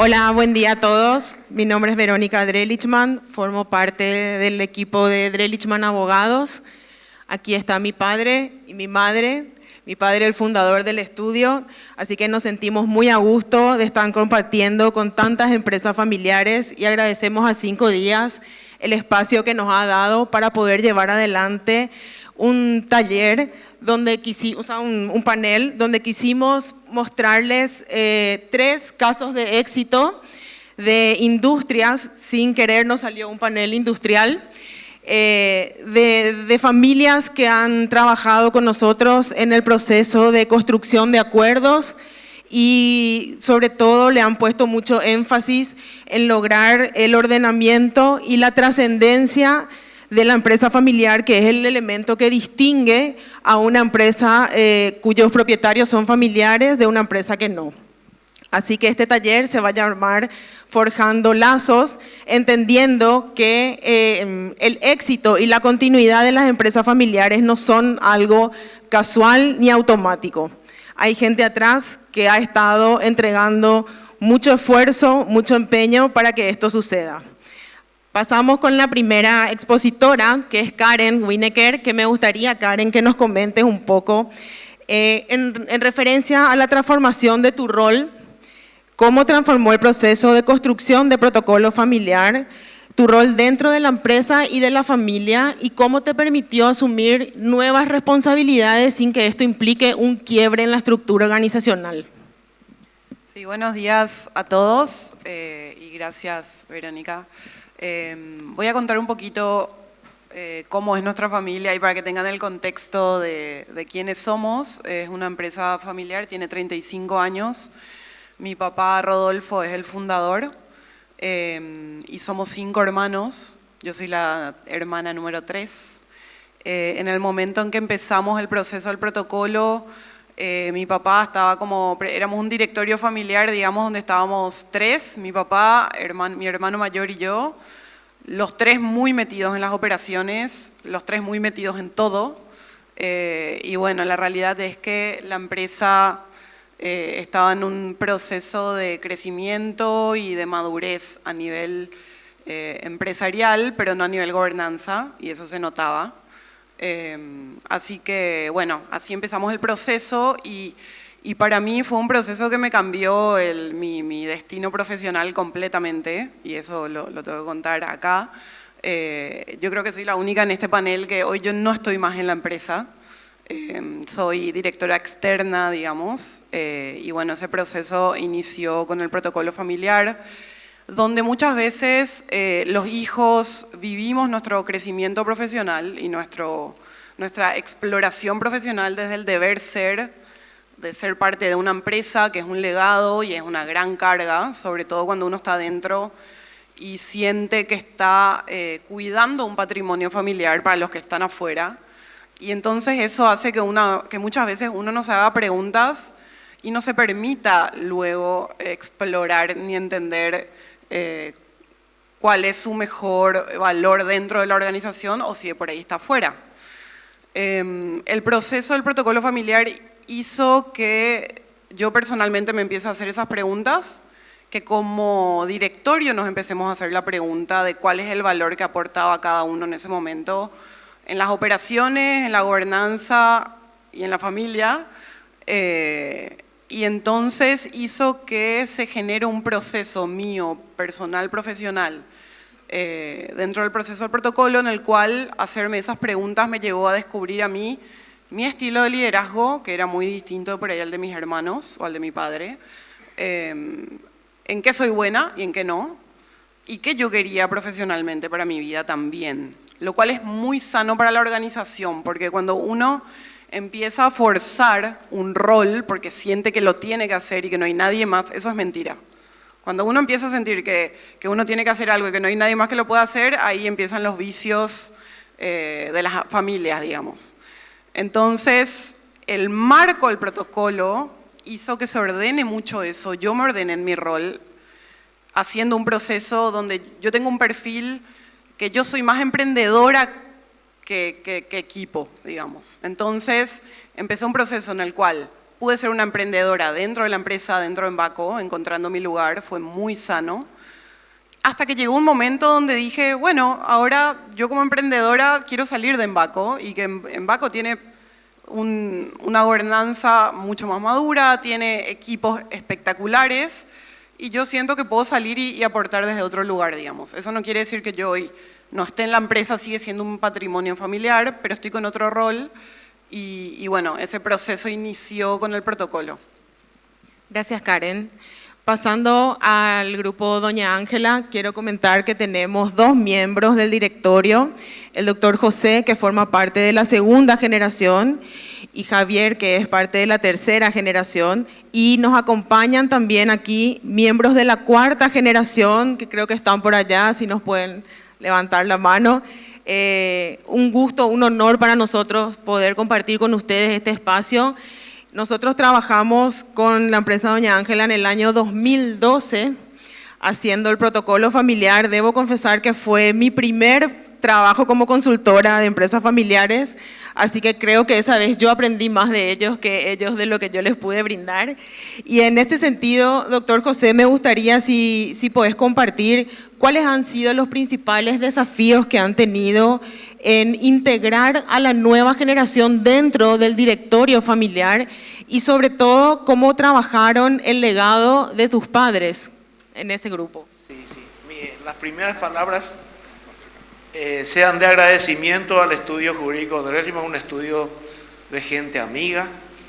Hola, buen día a todos. Mi nombre es Verónica Drelichman, formo parte del equipo de Drelichman Abogados. Aquí está mi padre y mi madre, mi padre el fundador del estudio, así que nos sentimos muy a gusto de estar compartiendo con tantas empresas familiares y agradecemos a 5 días el espacio que nos ha dado para poder llevar adelante un taller donde quisimos, un panel donde quisimos mostrarles 3 casos de éxito de industrias. Sin querer nos salió un panel industrial de familias que han trabajado con nosotros en el proceso de construcción de acuerdos y sobre todo le han puesto mucho énfasis en lograr el ordenamiento y la trascendencia de la empresa familiar, que es el elemento que distingue a una empresa cuyos propietarios son familiares de una empresa que no. Así que este taller se va a llamar Forjando Lazos, entendiendo que el éxito y la continuidad de las empresas familiares no son algo casual ni automático. Hay gente atrás que ha estado entregando mucho esfuerzo, mucho empeño para que esto suceda. Pasamos con la primera expositora, que es Karen Wineker, que me gustaría, Karen, que nos comentes un poco en referencia a la transformación de tu rol, cómo transformó el proceso de construcción de protocolo familiar, tu rol dentro de la empresa y de la familia, y cómo te permitió asumir nuevas responsabilidades sin que esto implique un quiebre en la estructura organizacional. Sí, buenos días a todos y gracias, Verónica. Voy a contar un poquito cómo es nuestra familia y para que tengan el contexto de quiénes somos. Es una empresa familiar, tiene 35 años. Mi papá Rodolfo es el fundador y somos 5 hermanos. Yo soy la hermana número 3. En el momento en que empezamos el proceso del protocolo, mi papá estaba éramos un directorio familiar, digamos, donde estábamos 3, mi papá, mi hermano mayor y yo, los 3 muy metidos en las operaciones, los 3 muy metidos en todo. Y bueno, la realidad es que la empresa estaba en un proceso de crecimiento y de madurez a nivel empresarial, pero no a nivel gobernanza, y eso se notaba. Así que, bueno, así empezamos el proceso y para mí fue un proceso que me cambió mi destino profesional completamente, y eso lo tengo que contar acá. Yo creo que soy la única en este panel que hoy yo no estoy más en la empresa. Soy directora externa, digamos, y bueno, ese proceso inició con el protocolo familiar, donde muchas veces los hijos vivimos nuestro crecimiento profesional y nuestra exploración profesional desde el deber ser, de ser parte de una empresa que es un legado y es una gran carga, sobre todo cuando uno está dentro y siente que está cuidando un patrimonio familiar para los que están afuera. Y entonces eso hace que muchas veces uno no se haga preguntas y no se permita luego explorar ni entender cuál es su mejor valor dentro de la organización o si de por ahí está afuera. El proceso del protocolo familiar hizo que yo personalmente me empiece a hacer esas preguntas, que como directorio nos empecemos a hacer la pregunta de cuál es el valor que aportaba cada uno en ese momento, en las operaciones, en la gobernanza y en la familia, y entonces hizo que se genere un proceso mío, personal, profesional, dentro del proceso del protocolo, en el cual hacerme esas preguntas me llevó a descubrir a mí mi estilo de liderazgo, que era muy distinto por ahí al de mis hermanos o al de mi padre, en qué soy buena y en qué no, y qué yo quería profesionalmente para mi vida también. Lo cual es muy sano para la organización, porque cuando uno empieza a forzar un rol porque siente que lo tiene que hacer y que no hay nadie más, eso es mentira. Cuando uno empieza a sentir que uno tiene que hacer algo y que no hay nadie más que lo pueda hacer, ahí empiezan los vicios de las familias, digamos. Entonces, el marco del protocolo hizo que se ordene mucho eso. Yo me ordené en mi rol, haciendo un proceso donde yo tengo un perfil que yo soy más emprendedora que equipo, digamos. Entonces, empecé un proceso en el cual Pude ser una emprendedora dentro de la empresa, dentro de Embaco, encontrando mi lugar, fue muy sano. Hasta que llegó un momento donde dije, bueno, ahora yo como emprendedora quiero salir de Embaco y que Embaco tiene una gobernanza mucho más madura, tiene equipos espectaculares y yo siento que puedo salir y aportar desde otro lugar, digamos. Eso no quiere decir que yo hoy no esté en la empresa, sigue siendo un patrimonio familiar, pero estoy con otro rol y bueno, ese proceso inició con el protocolo. Gracias, Karen. Pasando al grupo Doña Ángela, quiero comentar que tenemos 2 miembros del directorio, el doctor José, que forma parte de la 2ª generación, y Javier, que es parte de la 3ª generación, y nos acompañan también aquí miembros de la 4ª generación, que creo que están por allá, si nos pueden levantar la mano. Un gusto, un honor para nosotros poder compartir con ustedes este espacio. Nosotros trabajamos con la empresa Doña Ángela en el año 2012 haciendo el protocolo familiar. Debo confesar que fue mi primer trabajo como consultora de empresas familiares, así que creo que esa vez yo aprendí más de ellos que ellos de lo que yo les pude brindar. Y en este sentido, doctor José, me gustaría si podés compartir cuáles han sido los principales desafíos que han tenido en integrar a la nueva generación dentro del directorio familiar y sobre todo cómo trabajaron el legado de tus padres en ese grupo. Sí. Las primeras palabras sean de agradecimiento al estudio jurídico de Résima, un estudio de gente amiga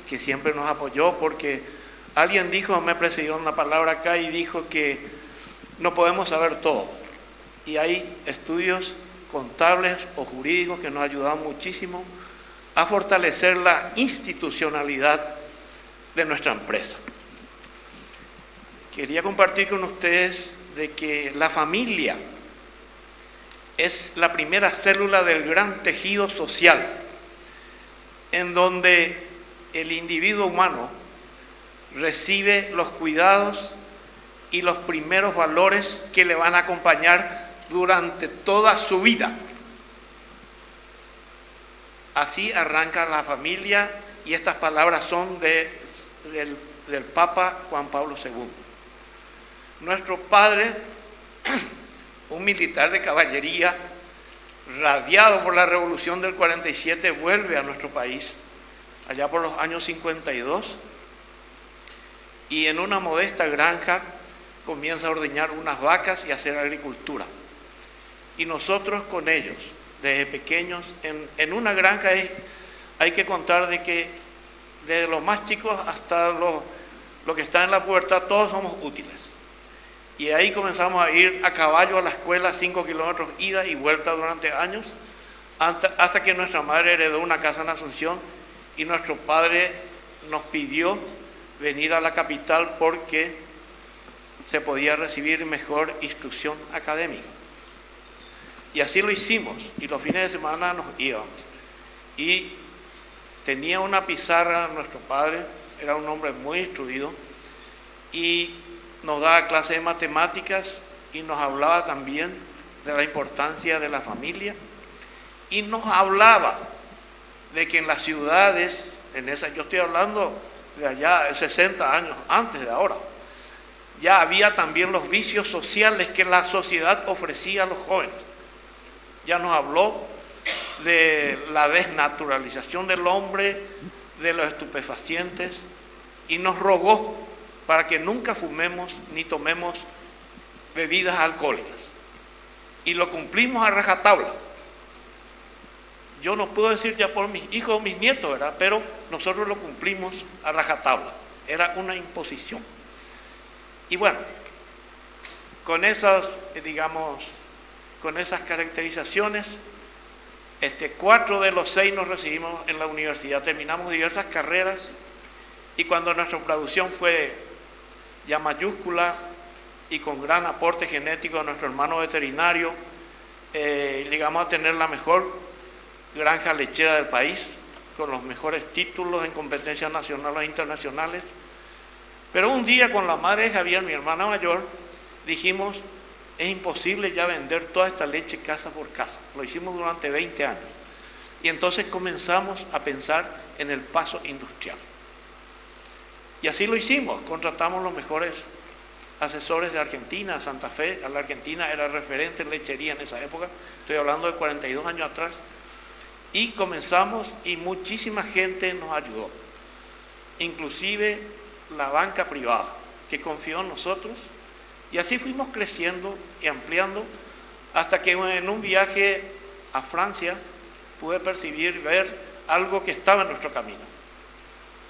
que siempre nos apoyó, porque alguien dijo, me precedió una palabra acá y dijo que no podemos saber todo. Y hay estudios contables o jurídicos que nos ayudan muchísimo a fortalecer la institucionalidad de nuestra empresa. Quería compartir con ustedes de que la familia es la primera célula del gran tejido social, en donde el individuo humano recibe los cuidados y los primeros valores que le van a acompañar durante toda su vida. Así arranca la familia y estas palabras son del Papa Juan Pablo II. Nuestro padre, un militar de caballería, radiado por la revolución del 47, vuelve a nuestro país, allá por los años 52, y en una modesta granja comienza a ordeñar unas vacas y a hacer agricultura. Y nosotros con ellos, desde pequeños, en una granja hay que contar de que desde los más chicos hasta los que están en la puerta, todos somos útiles. Y ahí comenzamos a ir a caballo a la escuela, 5 kilómetros ida y vuelta durante años, hasta que nuestra madre heredó una casa en Asunción y nuestro padre nos pidió venir a la capital porque se podía recibir mejor instrucción académica. Y así lo hicimos, y los fines de semana nos íbamos. Y tenía una pizarra nuestro padre, era un hombre muy instruido, y nos daba clases de matemáticas y nos hablaba también de la importancia de la familia y nos hablaba de que en las ciudades, yo estoy hablando de allá de 60 años antes de ahora, ya había también los vicios sociales que la sociedad ofrecía a los jóvenes. Ya nos habló de la desnaturalización del hombre, de los estupefacientes y nos rogó para que nunca fumemos ni tomemos bebidas alcohólicas. Y lo cumplimos a rajatabla. Yo no puedo decir ya por mis hijos o mis nietos, ¿verdad? Pero nosotros lo cumplimos a rajatabla. Era una imposición. Y bueno, con esas, con esas caracterizaciones, 4 de los 6 nos recibimos en la universidad. Terminamos diversas carreras y cuando nuestra producción fue ya mayúscula y con gran aporte genético de nuestro hermano veterinario, llegamos a tener la mejor granja lechera del país, con los mejores títulos en competencias nacionales e internacionales. Pero un día con la madre de Javier, mi hermana mayor, dijimos, es imposible ya vender toda esta leche casa por casa. Lo hicimos durante 20 años. Y entonces comenzamos a pensar en el paso industrial. Y así lo hicimos, contratamos los mejores asesores de Argentina, Santa Fe. La Argentina era referente en lechería en esa época, estoy hablando de 42 años atrás, y comenzamos y muchísima gente nos ayudó, inclusive la banca privada, que confió en nosotros, y así fuimos creciendo y ampliando, hasta que en un viaje a Francia pude ver algo que estaba en nuestro camino.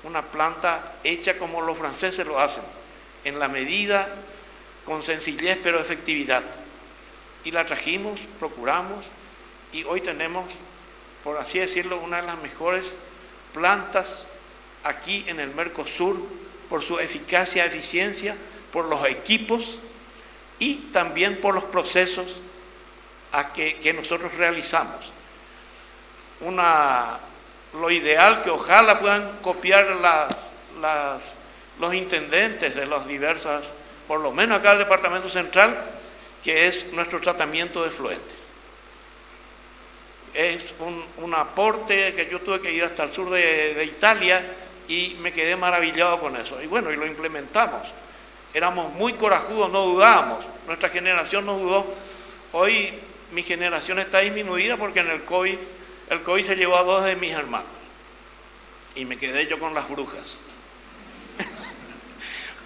Una planta hecha como los franceses lo hacen, en la medida, con sencillez pero efectividad. Y la trajimos, procuramos, y hoy tenemos, por así decirlo, una de las mejores plantas aquí en el Mercosur, por su eficacia, eficiencia, por los equipos y también por los procesos que nosotros realizamos. Lo ideal que ojalá puedan copiar los intendentes de las diversas, por lo menos acá del Departamento Central, que es nuestro tratamiento de efluentes. Es un aporte que yo tuve que ir hasta el sur de Italia y me quedé maravillado con eso. Y bueno, y lo implementamos. Éramos muy corajudos, no dudábamos. Nuestra generación no dudó. Hoy mi generación está disminuida porque en el COVID se llevó a 2 de mis hermanos. Y me quedé yo con las brujas.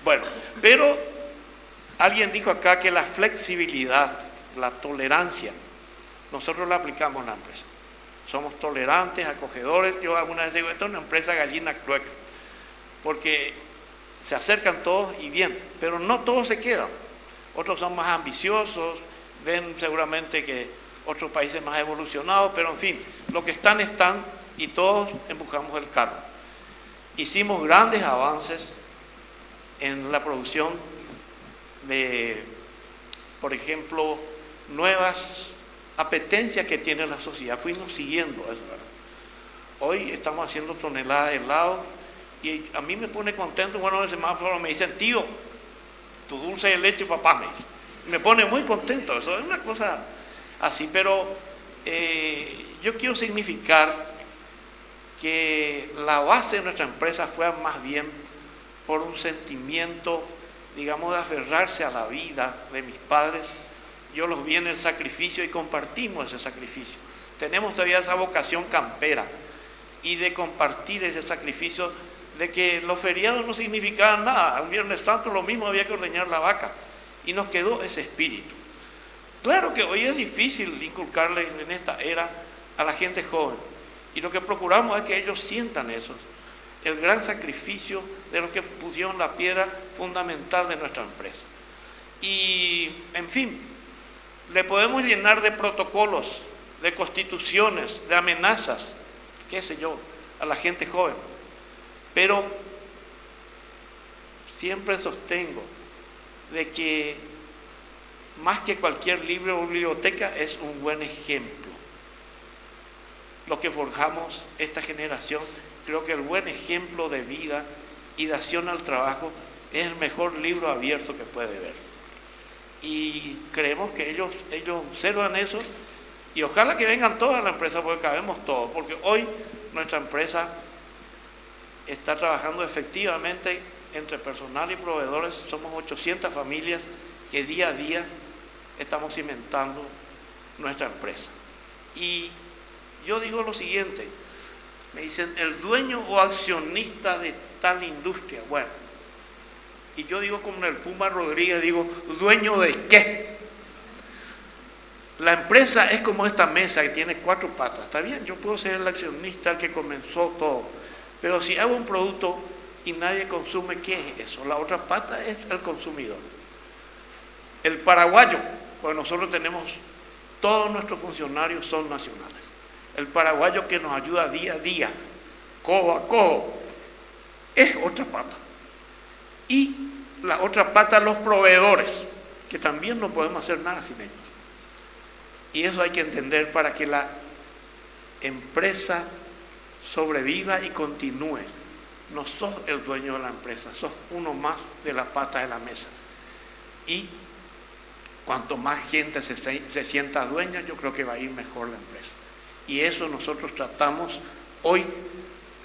Bueno, pero alguien dijo acá que la flexibilidad, la tolerancia, nosotros la aplicamos en la empresa. Somos tolerantes, acogedores. Yo alguna vez digo, esta es una empresa gallina clueca, porque se acercan todos y bien, pero no todos se quedan. Otros son más ambiciosos, ven seguramente que otros países más evolucionados, pero en fin, los que están, y todos empujamos el carro. Hicimos grandes avances en la producción de, por ejemplo, nuevas apetencias que tiene la sociedad. Fuimos siguiendo eso, ¿verdad? Hoy estamos haciendo toneladas de helado y a mí me pone contento. Bueno, en el semáforo me dicen, tío, tu dulce de leche, papá, me dice. Me pone muy contento, eso es una cosa así, pero yo quiero significar que la base de nuestra empresa fue más bien por un sentimiento, digamos, de aferrarse a la vida de mis padres. Yo los vi en el sacrificio y compartimos ese sacrificio. Tenemos todavía esa vocación campera y de compartir ese sacrificio, de que los feriados no significaban nada. Un Viernes Santo lo mismo, había que ordeñar la vaca, y nos quedó ese espíritu. Claro que hoy es difícil inculcarle en esta era a la gente joven, y lo que procuramos es que ellos sientan eso, el gran sacrificio de los que pusieron la piedra fundamental de nuestra empresa. Y, en fin, le podemos llenar de protocolos, de constituciones, de amenazas, qué sé yo, a la gente joven, pero siempre sostengo de que más que cualquier libro o biblioteca es un buen ejemplo. Lo que forjamos esta generación, creo que el buen ejemplo de vida y de acción al trabajo es el mejor libro abierto que puede ver. Y creemos que ellos observan eso, y ojalá que vengan todos a la empresa, porque cabemos todos, porque hoy nuestra empresa está trabajando efectivamente entre personal y proveedores. Somos 800 familias que día a día estamos cimentando nuestra empresa. Y yo digo lo siguiente, me dicen, el dueño o accionista de tal industria. Bueno, y yo digo como en el Puma Rodríguez, digo, ¿dueño de qué? La empresa es como esta mesa que tiene 4 patas. Está bien, yo puedo ser el accionista, el que comenzó todo, pero si hago un producto y nadie consume, ¿qué es eso? La otra pata es el consumidor. El paraguayo, pues nosotros tenemos, todos nuestros funcionarios son nacionales. El paraguayo que nos ayuda día a día, codo a codo, es otra pata. Y la otra pata, los proveedores, que también no podemos hacer nada sin ellos. Y eso hay que entender para que la empresa sobreviva y continúe. No sos el dueño de la empresa, sos uno más de la pata de la mesa. Y cuanto más gente se sienta dueña, yo creo que va a ir mejor la empresa. Y eso nosotros tratamos hoy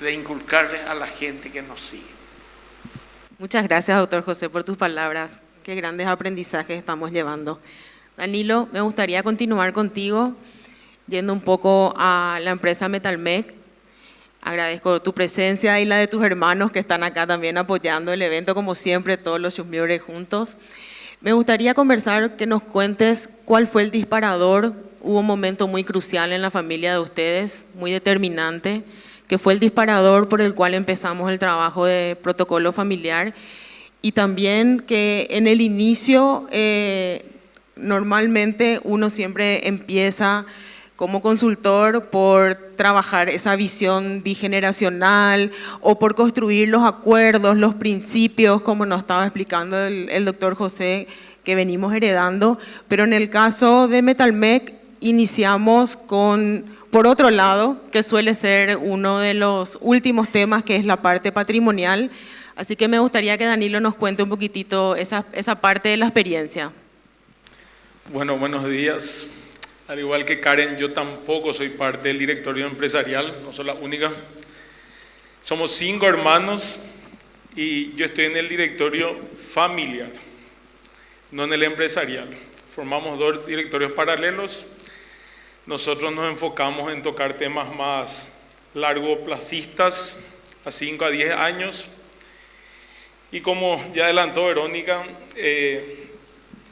de inculcarle a la gente que nos sigue. Muchas gracias, doctor José, por tus palabras. Qué grandes aprendizajes estamos llevando. Danilo, me gustaría continuar contigo, yendo un poco a la empresa Metalmec. Agradezco tu presencia y la de tus hermanos que están acá también apoyando el evento, como siempre, todos los Schumburger juntos. Me gustaría conversar, que nos cuentes cuál fue el disparador. Hubo un momento muy crucial en la familia de ustedes, muy determinante, que fue el disparador por el cual empezamos el trabajo de protocolo familiar, y también que en el inicio normalmente uno siempre empieza como consultor por trabajar esa visión bigeneracional o por construir los acuerdos, los principios, como nos estaba explicando el doctor José, que venimos heredando, pero en el caso de Metalmec iniciamos por otro lado, que suele ser uno de los últimos temas, que es la parte patrimonial. Así que me gustaría que Danilo nos cuente un poquitito esa parte de la experiencia. Bueno, buenos días. Al igual que Karen, yo tampoco soy parte del directorio empresarial, no soy la única. Somos 5 hermanos y yo estoy en el directorio familiar, no en el empresarial. Formamos 2 directorios paralelos. Nosotros nos enfocamos en tocar temas más largoplacistas, a 5 a 10 años. Y como ya adelantó Verónica,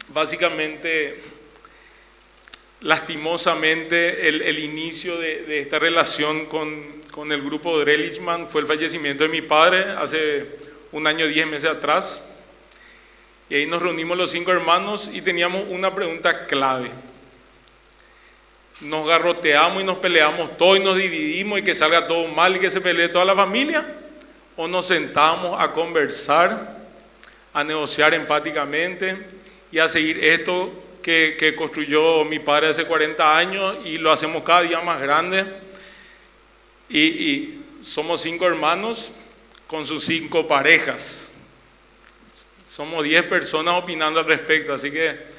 básicamente, lastimosamente, el inicio de esta relación con el grupo Drelichman fue el fallecimiento de mi padre hace 1 año 10 meses atrás. Y ahí nos reunimos los 5 hermanos y teníamos una pregunta clave. ¿Nos garroteamos y nos peleamos todo y nos dividimos y que salga todo mal y que se pelee toda la familia? ¿O nos sentamos a conversar, a negociar empáticamente y a seguir esto que construyó mi padre hace 40 años y lo hacemos cada día más grande? Y somos 5 hermanos con sus 5 parejas. Somos 10 personas opinando al respecto, así que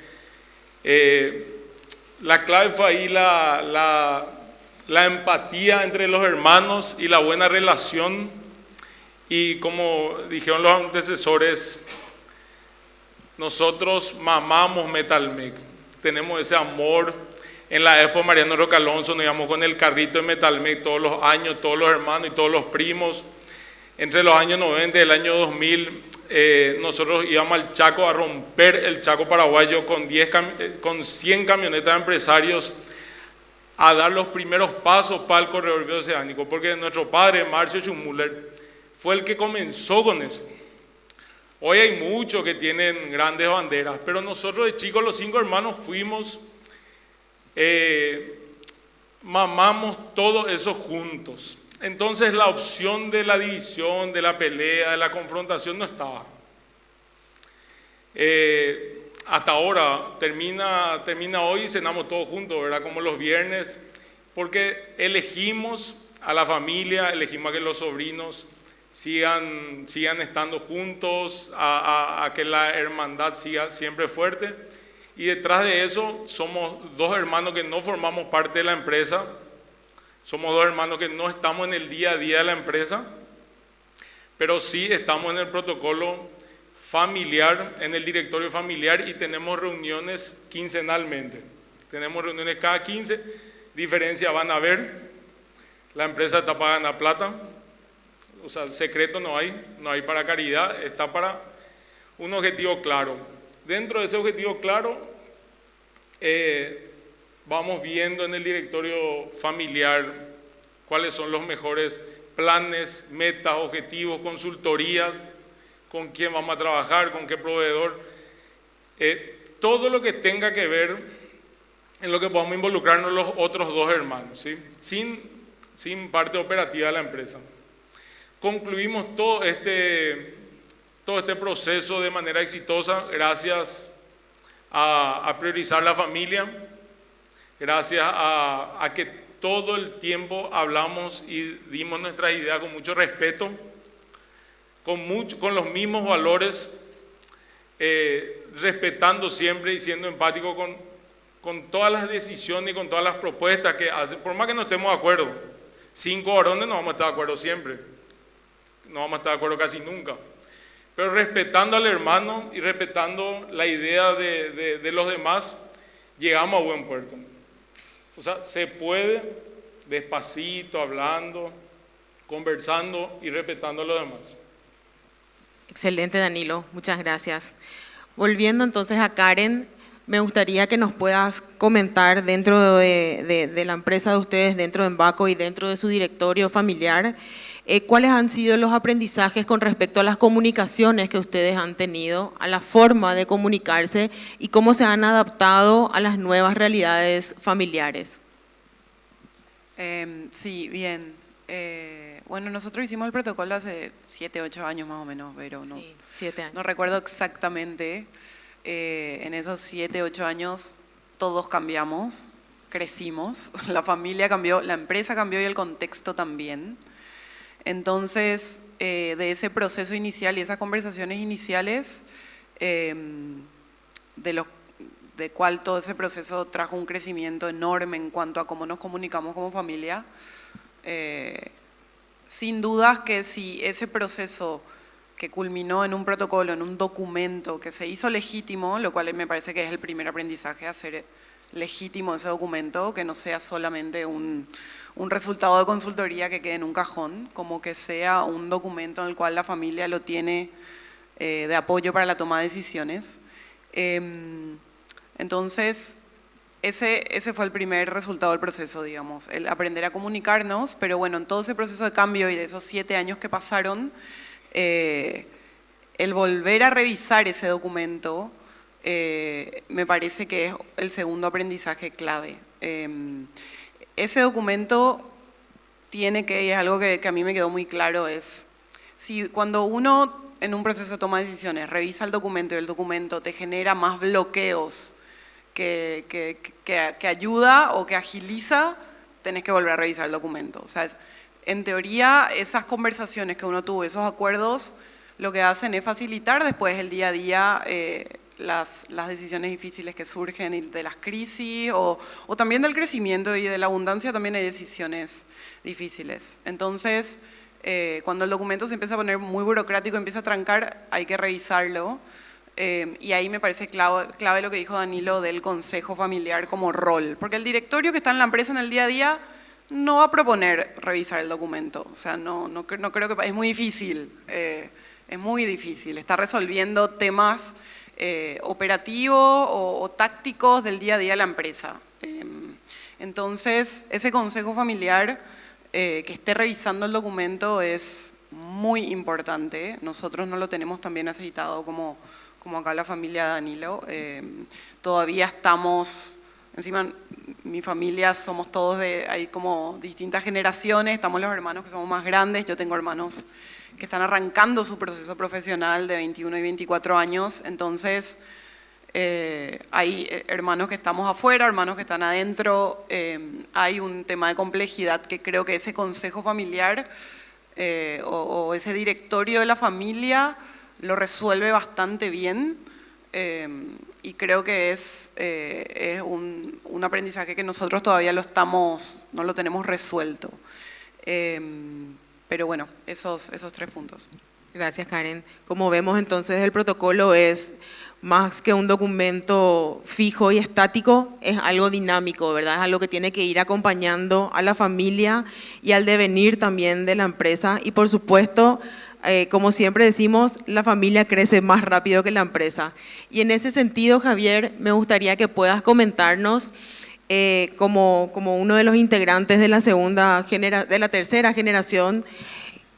la clave fue ahí la empatía entre los hermanos y la buena relación. Y como dijeron los antecesores, nosotros mamamos Metalmec, tenemos ese amor. En la época Mariano Roca Alonso nos íbamos con el carrito de Metalmec todos los años, todos los hermanos y todos los primos. Entre los años 90 y el año 2000, nosotros íbamos al Chaco a romper el Chaco paraguayo con 100 camionetas de empresarios a dar los primeros pasos para el corredor bioceánico, porque nuestro padre, Marcio Schumburger, fue el que comenzó con eso. Hoy hay muchos que tienen grandes banderas, pero nosotros de chicos, los 5 hermanos, fuimos, mamamos todo eso juntos. Entonces la opción de la división, de la pelea, de la confrontación no estaba. Hasta ahora termina hoy y cenamos todos juntos, ¿verdad? Como los viernes, porque elegimos a la familia, elegimos a que los sobrinos sigan estando juntos, a que la hermandad siga siempre fuerte. Y detrás de eso somos 2 hermanos que no formamos parte de la empresa. Somos 2 hermanos que no estamos en el día a día de la empresa, pero sí estamos en el protocolo familiar, en el directorio familiar, y tenemos reuniones quincenalmente. Tenemos reuniones cada 15, diferencia van a ver. La empresa está para ganar plata, o sea, secreto no hay para caridad, está para un objetivo claro. Dentro de ese objetivo claro, vamos viendo en el directorio familiar cuáles son los mejores planes, metas, objetivos, consultorías, con quién vamos a trabajar, con qué proveedor. Todo lo que tenga que ver en lo que podamos involucrarnos los otros 2 hermanos, ¿sí? Sin parte operativa de la empresa. Concluimos todo este proceso de manera exitosa gracias a priorizar la familia, gracias a que todo el tiempo hablamos y dimos nuestras ideas con mucho respeto, con los mismos valores, respetando siempre y siendo empático con todas las decisiones y con todas las propuestas que hacen, por más que no estemos de acuerdo. 5 varones no vamos a estar de acuerdo siempre, no vamos a estar de acuerdo casi nunca, pero respetando al hermano y respetando la idea de los demás, llegamos a buen puerto. O sea, se puede despacito, hablando, conversando y respetando a los demás. Excelente, Danilo, muchas gracias. Volviendo entonces a Karen, me gustaría que nos puedas comentar dentro de la empresa de ustedes, dentro de Embaco y dentro de su directorio familiar, cuáles han sido los aprendizajes con respecto a las comunicaciones que ustedes han tenido, a la forma de comunicarse y cómo se han adaptado a las nuevas realidades familiares. Sí, bien. Bueno, nosotros hicimos el protocolo hace 7, 8 años más o menos, pero no, Sí, 7 años. no recuerdo exactamente. En esos 7, 8 años todos cambiamos, crecimos, la familia cambió, la empresa cambió y el contexto también. Entonces, de ese proceso inicial y esas conversaciones iniciales, de cual todo ese proceso trajo un crecimiento enorme en cuanto a cómo nos comunicamos como familia, sin dudas que si ese proceso que culminó en un protocolo, en un documento que se hizo legítimo, lo cual me parece que es el primer aprendizaje, hacer legítimo ese documento, que no sea solamente un resultado de consultoría que quede en un cajón, como que sea un documento en el cual la familia lo tiene de apoyo para la toma de decisiones. Entonces, ese fue el primer resultado del proceso, digamos, el aprender a comunicarnos, pero bueno, en todo ese proceso de cambio y de esos 7 años que pasaron, el volver a revisar ese documento me parece que es el segundo aprendizaje clave. Ese documento tiene que, y es algo que a mí me quedó muy claro, es si cuando uno en un proceso de toma de decisiones revisa el documento y el documento te genera más bloqueos que ayuda o que agiliza, tenés que volver a revisar el documento. O sea, en teoría, esas conversaciones que uno tuvo, esos acuerdos, lo que hacen es facilitar después el día a día las decisiones difíciles que surgen y de las crisis o también del crecimiento y de la abundancia también hay decisiones difíciles. Entonces, cuando el documento se empieza a poner muy burocrático, empieza a trancar, hay que revisarlo. Y ahí me parece clave lo que dijo Danilo del consejo familiar como rol, porque el directorio que está en la empresa en el día a día no va a proponer revisar el documento, o sea, no creo que es muy difícil, está resolviendo temas operativos o tácticos del día a día de la empresa. Entonces, ese consejo familiar que esté revisando el documento es muy importante, nosotros no lo tenemos tan bien aceitado como acá la familia Danilo, todavía estamos, encima mi familia somos todos hay como distintas generaciones, estamos los hermanos que somos más grandes, yo tengo hermanos que están arrancando su proceso profesional de 21 y 24 años, entonces hay hermanos que estamos afuera, hermanos que están adentro, hay un tema de complejidad que creo que ese consejo familiar o ese directorio de la familia lo resuelve bastante bien y creo que es un aprendizaje que nosotros todavía no lo tenemos resuelto. Pero bueno, esos 3 puntos. Gracias, Karen. Como vemos entonces el protocolo es más que un documento fijo y estático, es algo dinámico, ¿verdad? Es algo que tiene que ir acompañando a la familia y al devenir también de la empresa y por supuesto, como siempre decimos, la familia crece más rápido que la empresa. Y en ese sentido, Javier, me gustaría que puedas comentarnos como uno de los integrantes de la tercera generación,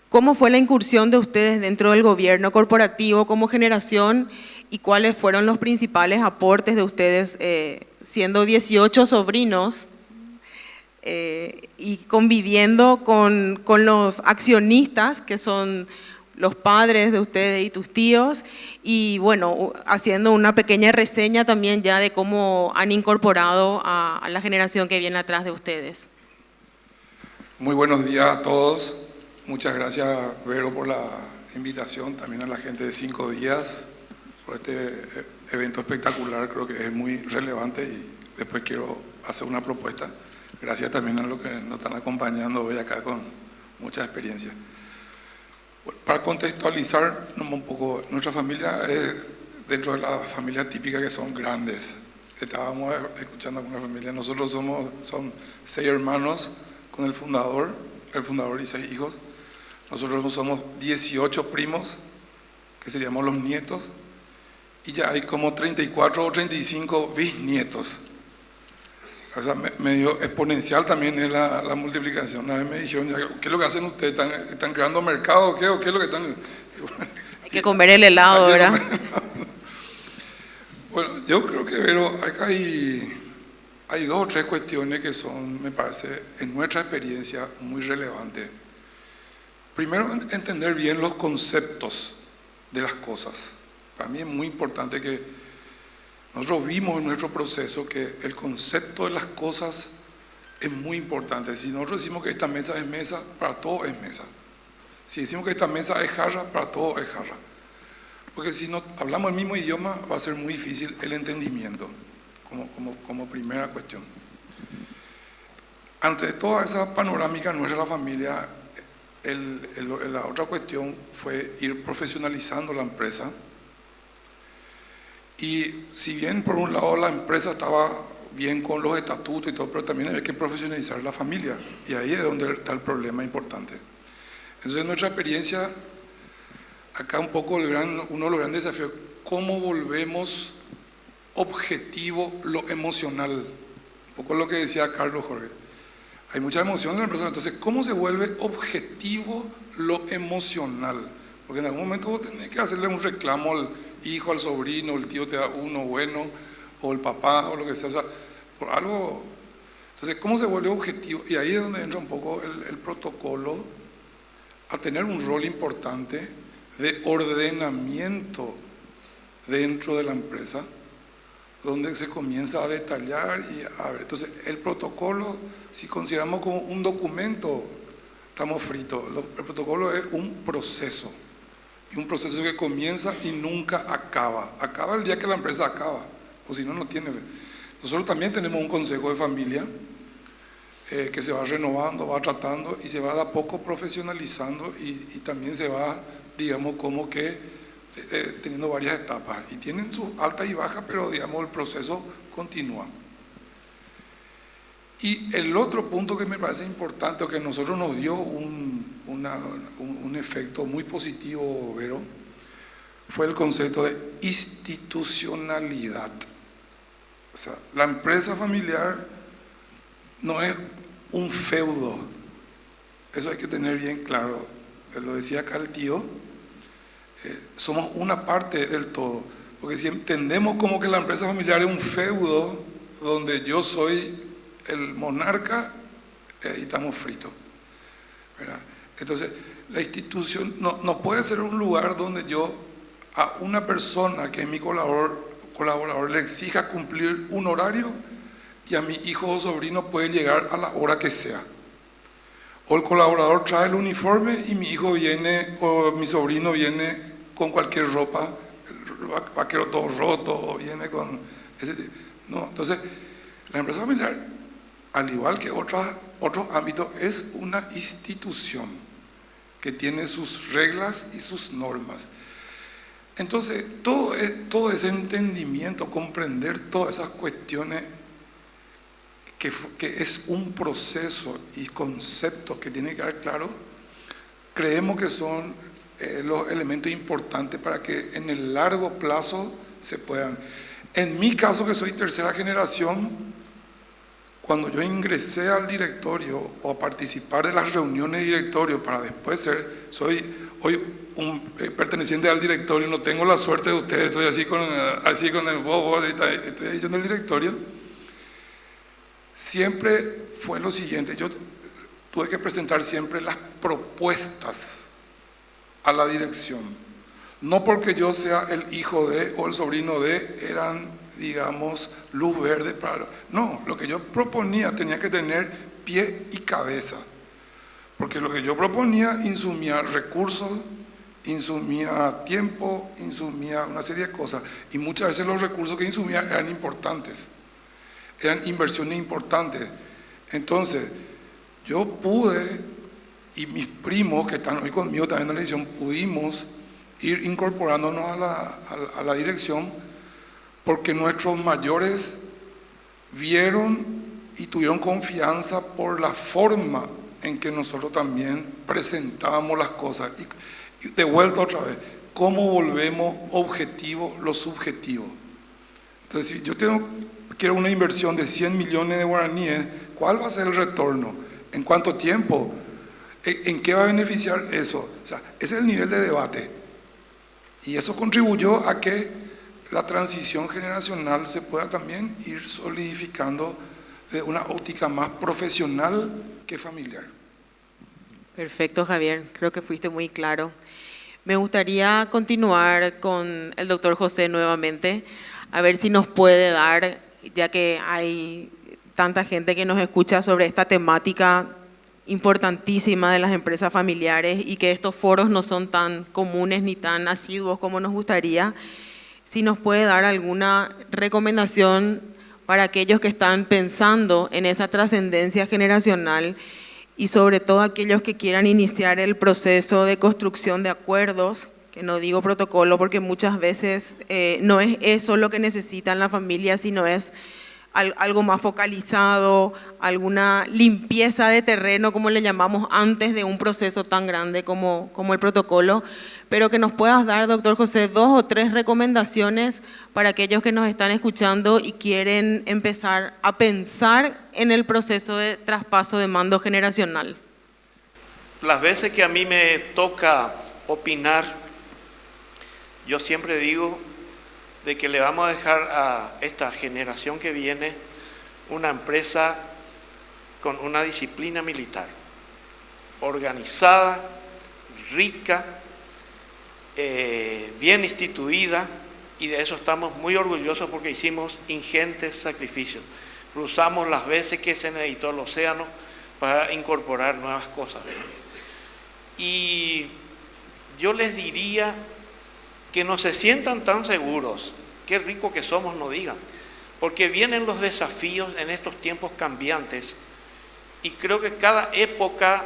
¿cómo fue la incursión de ustedes dentro del gobierno corporativo como generación y cuáles fueron los principales aportes de ustedes siendo 18 sobrinos y conviviendo con los accionistas que son los padres de ustedes y tus tíos y bueno, haciendo una pequeña reseña también ya de cómo han incorporado a la generación que viene atrás de ustedes? Muy buenos días a todos. Muchas gracias, Vero, por la invitación, también a la gente de 5 días, por este evento espectacular, creo que es muy relevante y después quiero hacer una propuesta. Gracias también a los que nos están acompañando hoy acá con mucha experiencia. Bueno, para contextualizar un poco, nuestra familia es dentro de la familia típica que son grandes. Estábamos escuchando con una familia, nosotros son 6 hermanos con el fundador y 6 hijos. Nosotros somos 18 primos, que seríamos los nietos, y ya hay como 34 o 35 bisnietos. O sea, medio exponencial también es la multiplicación. Una vez me dijeron, ¿qué es lo que hacen ustedes? ¿Están creando mercado o qué? ¿O qué es lo que están...? Hay que comer el helado, ¿verdad? Bueno, yo creo que, Vero, acá hay 2 o 3 cuestiones que son, me parece, en nuestra experiencia, muy relevantes. Primero, entender bien los conceptos de las cosas. Para mí es muy importante que nosotros vimos en nuestro proceso que el concepto de las cosas es muy importante. Si nosotros decimos que esta mesa es mesa, para todo es mesa. Si decimos que esta mesa es jarra, para todo es jarra. Porque si no hablamos el mismo idioma, va a ser muy difícil el entendimiento, como primera cuestión. Ante toda esa panorámica nuestra, la familia, la otra cuestión fue ir profesionalizando la empresa. Y si bien por un lado la empresa estaba bien con los estatutos y todo, pero también había que profesionalizar la familia. Y ahí es donde está el problema importante. Entonces, en nuestra experiencia, acá un poco uno de los grandes desafíos, ¿cómo volvemos objetivo lo emocional? Un poco lo que decía Carlos Jorge. Hay mucha emoción en la empresa, entonces, ¿cómo se vuelve objetivo lo emocional? Porque en algún momento vos tenés que hacerle un reclamo al hijo, al sobrino, el tío te da uno bueno, o el papá, o lo que sea, o sea, por algo. Entonces, ¿cómo se vuelve objetivo? Y ahí es donde entra un poco el protocolo a tener un rol importante de ordenamiento dentro de la empresa, donde se comienza a detallar y a ver. Entonces, el protocolo, si consideramos como un documento, estamos fritos. El protocolo es un proceso, y un proceso que comienza y nunca acaba. Acaba el día que la empresa acaba, o si no, no tiene. Nosotros también tenemos un consejo de familia que se va renovando, va tratando y se va de a poco profesionalizando y también se va, digamos, como que teniendo varias etapas y tienen sus altas y bajas, pero digamos el proceso continúa. Y el otro punto que me parece importante, que a nosotros nos dio un efecto muy positivo, Vero, fue el concepto de institucionalidad. O sea, la empresa familiar no es un feudo, eso hay que tener bien claro. Lo decía acá el tío, somos una parte del todo, porque si entendemos como que la empresa familiar es un feudo donde yo soy el monarca, y estamos fritos, ¿verdad? Entonces, la institución no puede ser un lugar donde yo a una persona que es mi colaborador le exija cumplir un horario y a mi hijo o sobrino puede llegar a la hora que sea. O el colaborador trae el uniforme y mi hijo viene o mi sobrino viene con cualquier ropa, el vaquero todo roto, o viene con ese tipo. No, entonces, la empresa familiar, al igual que otros ámbitos, es una institución que tiene sus reglas y sus normas. Entonces, todo ese entendimiento, comprender todas esas cuestiones, que es un proceso y conceptos que tiene que quedar claro, creemos que son los elementos importantes para que en el largo plazo se puedan. En mi caso, que soy tercera generación, cuando yo ingresé al directorio o a participar de las reuniones de directorio para después soy hoy un perteneciente al directorio, no tengo la suerte de ustedes, estoy así con el bobo, estoy ahí yo en el directorio. Siempre fue lo siguiente, yo tuve que presentar siempre las propuestas a la dirección, no porque yo sea el hijo de o el sobrino de, eran, digamos, luz verde para... No, lo que yo proponía tenía que tener pie y cabeza, porque lo que yo proponía insumía recursos, insumía tiempo, insumía una serie de cosas, y muchas veces los recursos que insumía eran importantes, eran inversiones importantes. Entonces, yo pude y mis primos que están hoy conmigo también en la dirección, pudimos ir incorporándonos a la dirección porque nuestros mayores vieron y tuvieron confianza por la forma en que nosotros también presentábamos las cosas. Y de vuelta otra vez, ¿cómo volvemos objetivo lo subjetivo? Entonces, si yo quiero una inversión de 100 millones de guaraníes, ¿cuál va a ser el retorno? ¿En cuánto tiempo? ¿En qué va a beneficiar eso? O sea, ese es el nivel de debate. Y eso contribuyó a que la transición generacional se pueda también ir solidificando de una óptica más profesional que familiar. Perfecto, Javier. Creo que fuiste muy claro. Me gustaría continuar con el doctor José nuevamente, a ver si nos puede dar, ya que hay tanta gente que nos escucha sobre esta temática importantísima de las empresas familiares y que estos foros no son tan comunes ni tan asiduos como nos gustaría, si nos puede dar alguna recomendación para aquellos que están pensando en esa trascendencia generacional y sobre todo aquellos que quieran iniciar el proceso de construcción de acuerdos, que no digo protocolo porque muchas veces no es eso lo que necesitan la familia, sino es algo más focalizado, alguna limpieza de terreno, como le llamamos, antes de un proceso tan grande como el protocolo, pero que nos puedas dar, doctor José, 2 o 3 recomendaciones para aquellos que nos están escuchando y quieren empezar a pensar en el proceso de traspaso de mando generacional. Las veces que a mí me toca opinar, yo siempre digo de que le vamos a dejar a esta generación que viene una empresa con una disciplina militar, organizada, rica, bien instituida, y de eso estamos muy orgullosos porque hicimos ingentes sacrificios. Cruzamos las veces que se necesitó el océano para incorporar nuevas cosas. Y yo les diría que no se sientan tan seguros, qué rico que somos, no digan, porque vienen los desafíos en estos tiempos cambiantes y creo que cada época,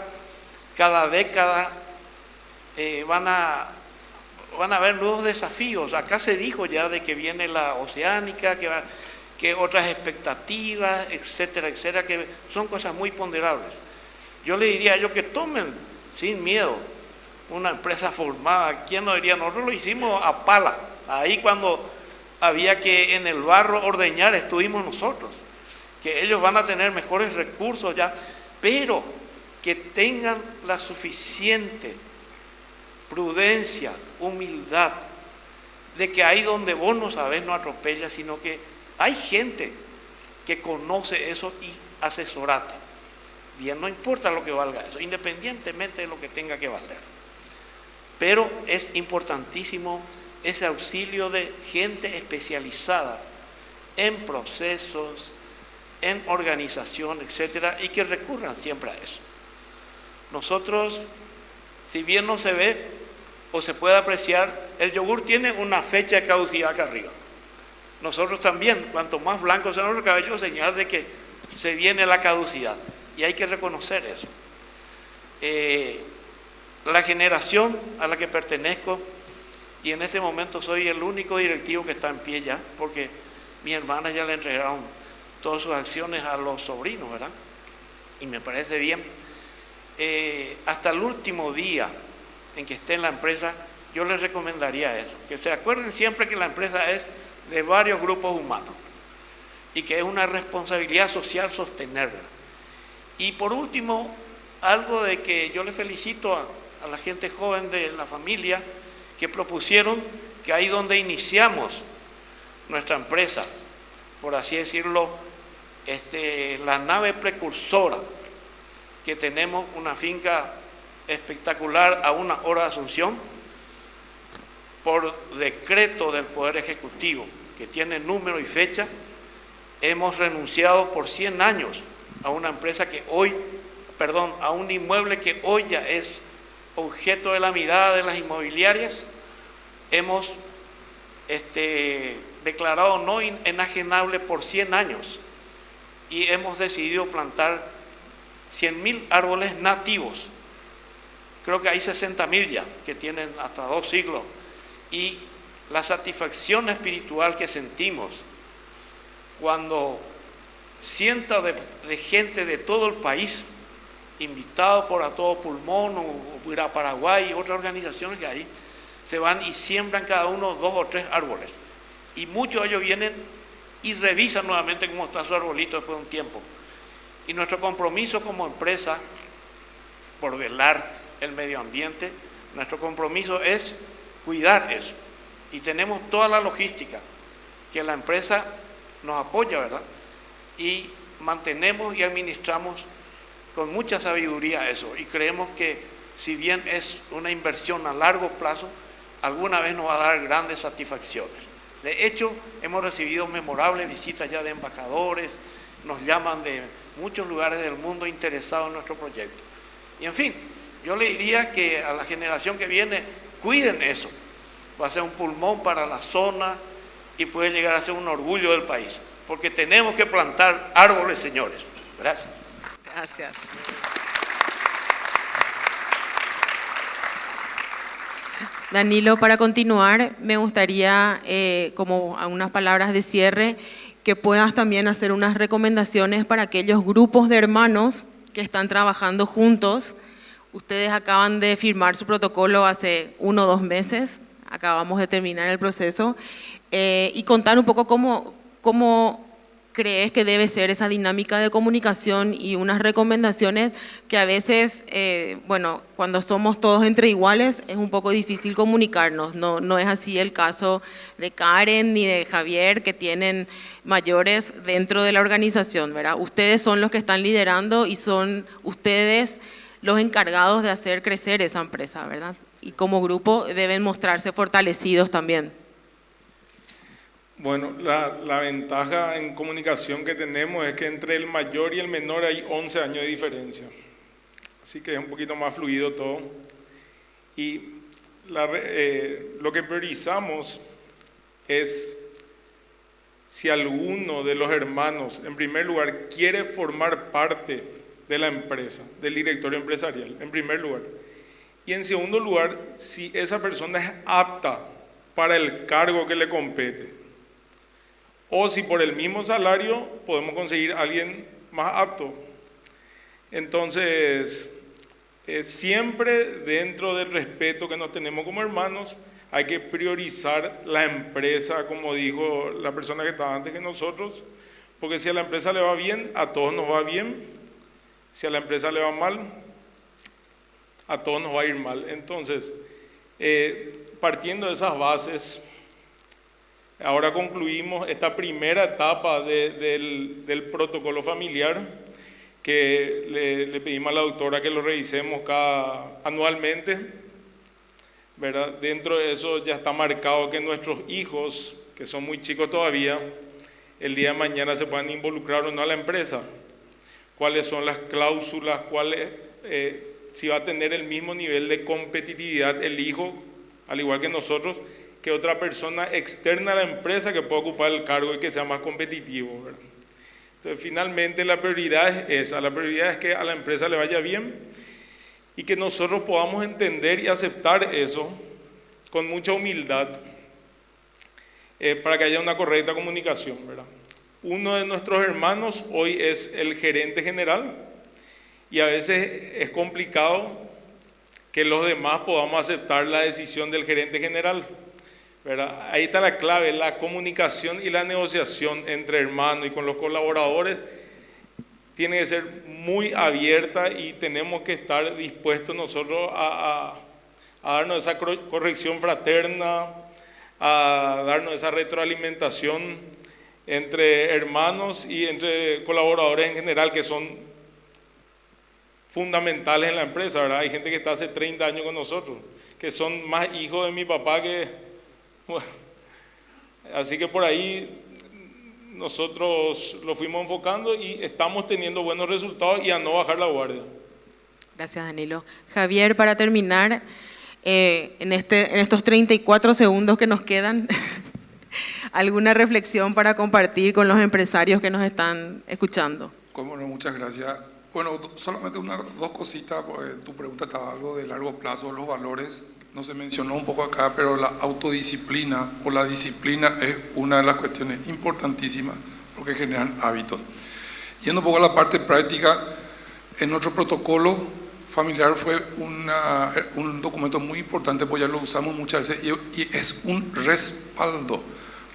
cada década van a haber nuevos desafíos. Acá se dijo ya de que viene la oceánica, que otras expectativas, etcétera, etcétera, que son cosas muy ponderables. Yo le diría a ellos que tomen sin miedo una empresa formada. ¿Quién lo diría? Nosotros lo hicimos a pala. Ahí cuando había que en el barro ordeñar estuvimos nosotros. Que ellos van a tener mejores recursos ya, pero que tengan la suficiente prudencia, humildad, de que ahí donde vos no sabés no atropellas, sino que hay gente que conoce eso y asesorate. Bien, no importa lo que valga eso, independientemente de lo que tenga que valer. Pero es importantísimo ese auxilio de gente especializada en procesos, en organización, etcétera, y que recurran siempre a eso. Nosotros, si bien no se ve o se puede apreciar, el yogur tiene una fecha de caducidad acá arriba. Nosotros también, cuanto más blanco sea nuestro cabello, señal de que se viene la caducidad, y hay que reconocer eso. La generación a la que pertenezco, y en este momento soy el único directivo que está en pie ya, porque mis hermanas ya le entregaron todas sus acciones a los sobrinos, ¿verdad? Y me parece bien. Hasta el último día en que esté en la empresa, yo les recomendaría eso, que se acuerden siempre que la empresa es de varios grupos humanos y que es una responsabilidad social sostenerla. Y por último, algo de que yo le felicito a la gente joven de la familia que propusieron que ahí donde iniciamos nuestra empresa, por así decirlo, la nave precursora, que tenemos una finca espectacular a 1 hora de Asunción, por decreto del Poder Ejecutivo, que tiene número y fecha, hemos renunciado por 100 años a una empresa que hoy, a un inmueble que hoy ya es objeto de la mirada de las inmobiliarias. Hemos declarado no enajenable por 100 años y hemos decidido plantar 100.000 árboles nativos creo que hay 60.000 ya, que tienen hasta 2 siglos. Y la satisfacción espiritual que sentimos cuando cientos de gente de todo el país, invitados por A Todo Pulmón o ir a Paraguay y otras organizaciones que hay, se van y siembran cada uno 2 o 3 árboles. Y muchos de ellos vienen y revisan nuevamente cómo está su arbolito después de un tiempo. Y nuestro compromiso como empresa, por velar el medio ambiente, nuestro compromiso es cuidar eso. Y tenemos toda la logística que la empresa nos apoya, ¿verdad? Y mantenemos y administramos con mucha sabiduría eso. Y creemos que si bien es una inversión a largo plazo, alguna vez nos va a dar grandes satisfacciones. De hecho, hemos recibido memorables visitas ya de embajadores, nos llaman de muchos lugares del mundo interesados en nuestro proyecto. Y en fin, yo le diría que a la generación que viene, cuiden eso. Va a ser un pulmón para la zona y puede llegar a ser un orgullo del país. Porque tenemos que plantar árboles, señores. Gracias. Gracias. Danilo, para continuar, me gustaría, como a unas palabras de cierre, que puedas también hacer unas recomendaciones para aquellos grupos de hermanos que están trabajando juntos. Ustedes acaban de firmar su protocolo hace 1 o 2 meses, acabamos de terminar el proceso, y contar un poco cómo crees que debe ser esa dinámica de comunicación y unas recomendaciones que a veces, bueno, cuando somos todos entre iguales es un poco difícil comunicarnos. No es así el caso de Karen ni de Javier, que tienen mayores dentro de la organización, ¿verdad? Ustedes son los que están liderando y son ustedes los encargados de hacer crecer esa empresa, ¿verdad? Y como grupo deben mostrarse fortalecidos también. Bueno, la ventaja en comunicación que tenemos es que entre el mayor y el menor hay 11 años de diferencia. Así que es un poquito más fluido todo. Y lo que priorizamos es si alguno de los hermanos, en primer lugar, quiere formar parte de la empresa, del directorio empresarial, en primer lugar. Y en segundo lugar, si esa persona es apta para el cargo que le compete. O si por el mismo salario podemos conseguir a alguien más apto. Entonces, siempre dentro del respeto que nos tenemos como hermanos, hay que priorizar la empresa, como dijo la persona que estaba antes que nosotros, porque si a la empresa le va bien, a todos nos va bien. Si a la empresa le va mal, a todos nos va a ir mal. Entonces, partiendo de esas bases, ahora concluimos esta primera etapa del protocolo familiar, que le pedimos a la doctora que lo revisemos anualmente, ¿verdad? Dentro de eso ya está marcado que nuestros hijos, que son muy chicos todavía, el día de mañana se puedan involucrar o no a la empresa. Cuáles son las cláusulas, si va a tener el mismo nivel de competitividad el hijo, al igual que nosotros, que otra persona externa a la empresa que pueda ocupar el cargo y que sea más competitivo, ¿verdad? Entonces, finalmente la prioridad es esa, la prioridad es que a la empresa le vaya bien y que nosotros podamos entender y aceptar eso con mucha humildad para que haya una correcta comunicación, ¿verdad? Uno de nuestros hermanos hoy es el gerente general y a veces es complicado que los demás podamos aceptar la decisión del gerente general, ¿verdad? Ahí está la clave, la comunicación y la negociación entre hermanos y con los colaboradores tiene que ser muy abierta y tenemos que estar dispuestos nosotros a darnos esa corrección fraterna, a darnos esa retroalimentación entre hermanos y entre colaboradores en general que son fundamentales en la empresa, ¿verdad? Hay gente que está hace 30 años con nosotros, que son más hijos de mi papá que... Bueno, así que por ahí nosotros lo fuimos enfocando y estamos teniendo buenos resultados y a no bajar la guardia. Gracias, Danilo. Javier, para terminar, en estos 34 segundos que nos quedan, ¿alguna reflexión para compartir con los empresarios que nos están escuchando? Cómo no, muchas gracias. Bueno, solamente dos cositas, porque tu pregunta estaba algo de largo plazo, los valores, no se mencionó un poco acá, pero la autodisciplina o la disciplina es una de las cuestiones importantísimas porque generan hábitos. Yendo un poco a la parte práctica, en nuestro protocolo familiar fue un documento muy importante, pues ya lo usamos muchas veces y es un respaldo,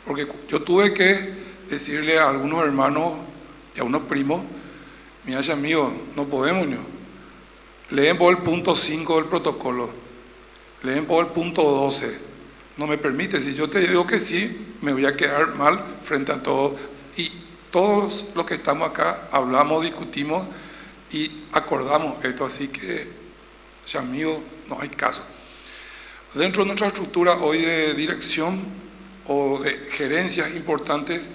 porque yo tuve que decirle a algunos hermanos y a unos primos, mira, amigo, no podemos, ¿no? Leen por el punto 5 del protocolo, leen por el punto 12, no me permite, si yo te digo que sí, me voy a quedar mal frente a todos, y todos los que estamos acá hablamos, discutimos y acordamos esto, así que, amigo, no hay caso. Dentro de nuestra estructura hoy de dirección o de gerencias importantes,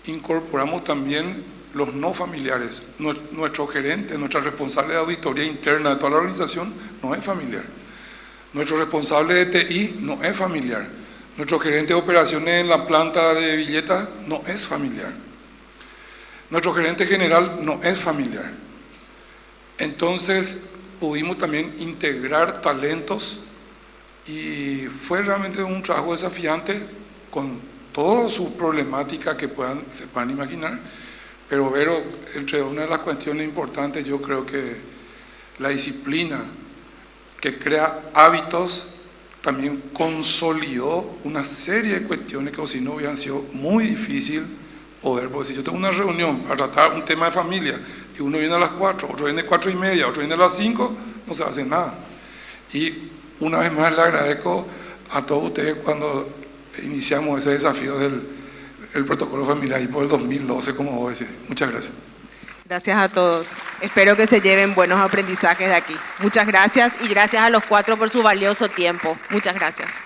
incorporamos también los no familiares. Nuestro gerente, nuestra responsable de auditoría interna de toda la organización no es familiar. Nuestro responsable de TI no es familiar. Nuestro gerente de operaciones en la planta de billetas no es familiar. Nuestro gerente general no es familiar. Entonces pudimos también integrar talentos y fue realmente un trabajo desafiante con toda su problemática que se puedan imaginar. Pero Vero, entre una de las cuestiones importantes, yo creo que la disciplina que crea hábitos también consolidó una serie de cuestiones que si no hubieran sido muy difícil poder, porque si yo tengo una reunión para tratar un tema de familia y uno viene a las 4, otro viene a 4:30, otro viene a las 5, no se hace nada. Y una vez más le agradezco a todos ustedes cuando iniciamos ese desafío del protocolo familiar y por el 2012, como vos decís. Muchas gracias. Gracias a todos. Espero que se lleven buenos aprendizajes de aquí. Muchas gracias y gracias a los 4 por su valioso tiempo. Muchas gracias.